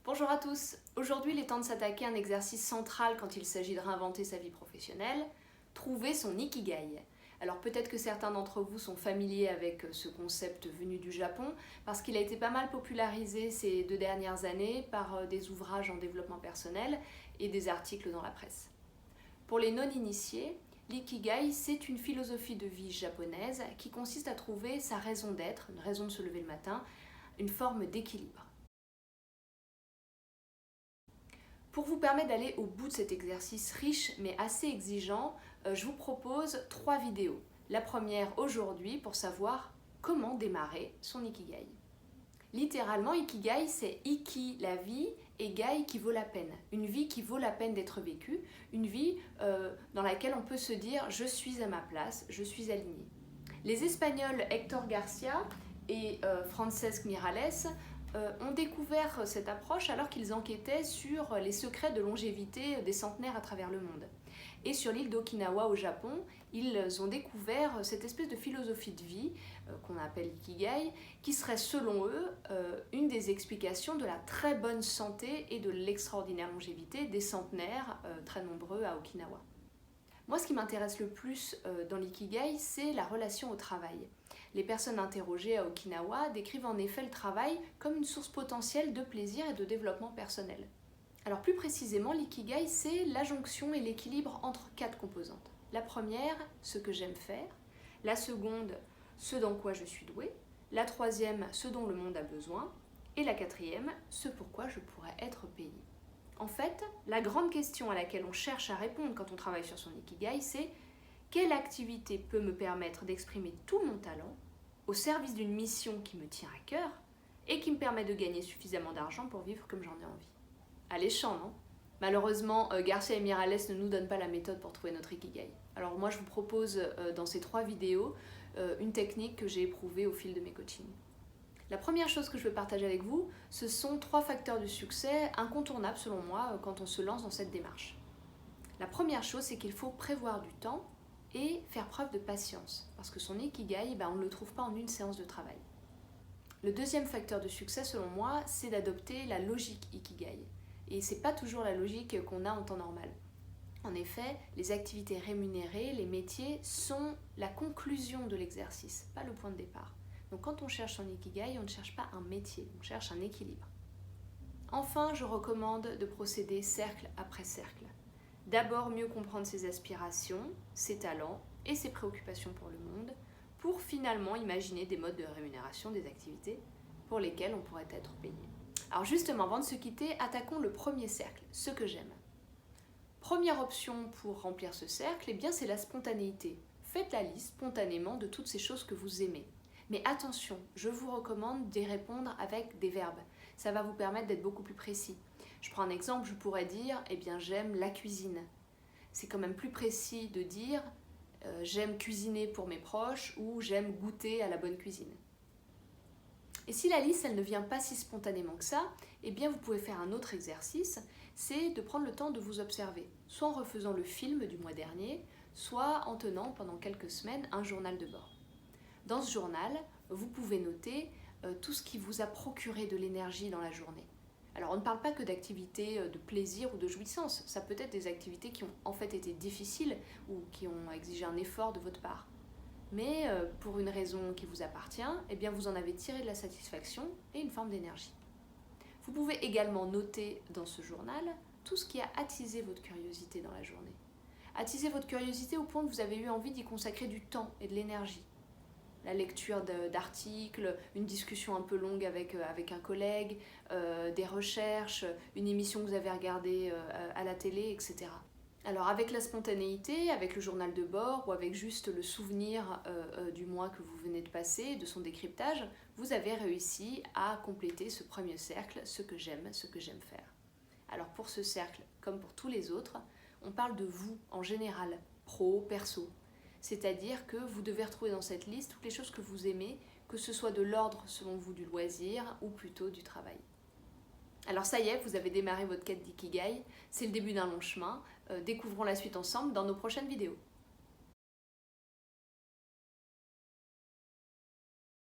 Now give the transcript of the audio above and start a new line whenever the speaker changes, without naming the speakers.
Bonjour à tous, aujourd'hui il est temps de s'attaquer à un exercice central quand il s'agit de réinventer sa vie professionnelle, trouver son Ikigai. Alors peut-être que certains d'entre vous sont familiers avec ce concept venu du Japon parce qu'il a été pas mal popularisé ces 2 dernières années par des ouvrages en développement personnel et des articles dans la presse. Pour les non-initiés, l'Ikigai c'est une philosophie de vie japonaise qui consiste à trouver sa raison d'être, une raison de se lever le matin, une forme d'équilibre. Pour vous permettre d'aller au bout de cet exercice riche mais assez exigeant, je vous propose 3 vidéos. La première aujourd'hui pour savoir comment démarrer son Ikigai. Littéralement, Ikigai c'est Iki la vie et Gai qui vaut la peine. Une vie qui vaut la peine d'être vécue, une vie dans laquelle on peut se dire je suis à ma place, je suis aligné. Les Espagnols Héctor Garcia et Francesc Miralles ont découvert cette approche alors qu'ils enquêtaient sur les secrets de longévité des centenaires à travers le monde. Et sur l'île d'Okinawa au Japon, ils ont découvert cette espèce de philosophie de vie qu'on appelle Ikigai, qui serait selon eux une des explications de la très bonne santé et de l'extraordinaire longévité des centenaires très nombreux à Okinawa. Moi, ce qui m'intéresse le plus dans l'Ikigai, c'est la relation au travail. Les personnes interrogées à Okinawa décrivent en effet le travail comme une source potentielle de plaisir et de développement personnel. Alors plus précisément, l'Ikigai, c'est la jonction et l'équilibre entre 4 composantes. La première, ce que j'aime faire. La seconde, ce dans quoi je suis douée. La troisième, ce dont le monde a besoin. Et la quatrième, ce pourquoi je pourrais être payée. En fait, la grande question à laquelle on cherche à répondre quand on travaille sur son Ikigai, c'est quelle activité peut me permettre d'exprimer tout mon talent au service d'une mission qui me tient à cœur et qui me permet de gagner suffisamment d'argent pour vivre comme j'en ai envie. Alléchant, non? Malheureusement, Garcia et Miralles ne nous donnent pas la méthode pour trouver notre Ikigai. Alors moi, je vous propose dans ces 3 vidéos une technique que j'ai éprouvée au fil de mes coachings. La première chose que je veux partager avec vous, ce sont 3 facteurs de succès incontournables selon moi quand on se lance dans cette démarche. La première chose, c'est qu'il faut prévoir du temps et faire preuve de patience, parce que son Ikigai, on ne le trouve pas en une séance de travail. Le deuxième facteur de succès selon moi, c'est d'adopter la logique Ikigai. Et c'est pas toujours la logique qu'on a en temps normal. En effet, les activités rémunérées, les métiers, sont la conclusion de l'exercice, pas le point de départ. Donc quand on cherche son Ikigai, on ne cherche pas un métier, on cherche un équilibre. Enfin, je recommande de procéder cercle après cercle. D'abord mieux comprendre ses aspirations, ses talents et ses préoccupations pour le monde, pour finalement imaginer des modes de rémunération des activités pour lesquelles on pourrait être payé. Alors justement, avant de se quitter, attaquons le premier cercle, ce que j'aime. Première option pour remplir ce cercle, c'est la spontanéité. Faites la liste spontanément de toutes ces choses que vous aimez. Mais attention, je vous recommande d'y répondre avec des verbes. Ça va vous permettre d'être beaucoup plus précis. Je prends un exemple, je pourrais dire j'aime la cuisine. C'est quand même plus précis de dire j'aime cuisiner pour mes proches ou j'aime goûter à la bonne cuisine. Et si la liste elle ne vient pas si spontanément que ça, vous pouvez faire un autre exercice, c'est de prendre le temps de vous observer, soit en refaisant le film du mois dernier, soit en tenant pendant quelques semaines un journal de bord. Dans ce journal, vous pouvez noter tout ce qui vous a procuré de l'énergie dans la journée. Alors on ne parle pas que d'activités de plaisir ou de jouissance, ça peut être des activités qui ont en fait été difficiles ou qui ont exigé un effort de votre part. Mais pour une raison qui vous appartient, vous en avez tiré de la satisfaction et une forme d'énergie. Vous pouvez également noter dans ce journal tout ce qui a attisé votre curiosité dans la journée. Attiser votre curiosité au point que vous avez eu envie d'y consacrer du temps et de l'énergie. La lecture d'articles, une discussion un peu longue avec un collègue, des recherches, une émission que vous avez regardée à la télé, etc. Alors avec la spontanéité, avec le journal de bord ou avec juste le souvenir du mois que vous venez de passer, de son décryptage, vous avez réussi à compléter ce premier cercle, ce que j'aime faire. Alors pour ce cercle, comme pour tous les autres, on parle de vous en général, pro, perso. C'est-à-dire que vous devez retrouver dans cette liste toutes les choses que vous aimez, que ce soit de l'ordre selon vous du loisir ou plutôt du travail. Alors ça y est, vous avez démarré votre quête d'Ikigai, c'est le début d'un long chemin, découvrons la suite ensemble dans nos prochaines vidéos.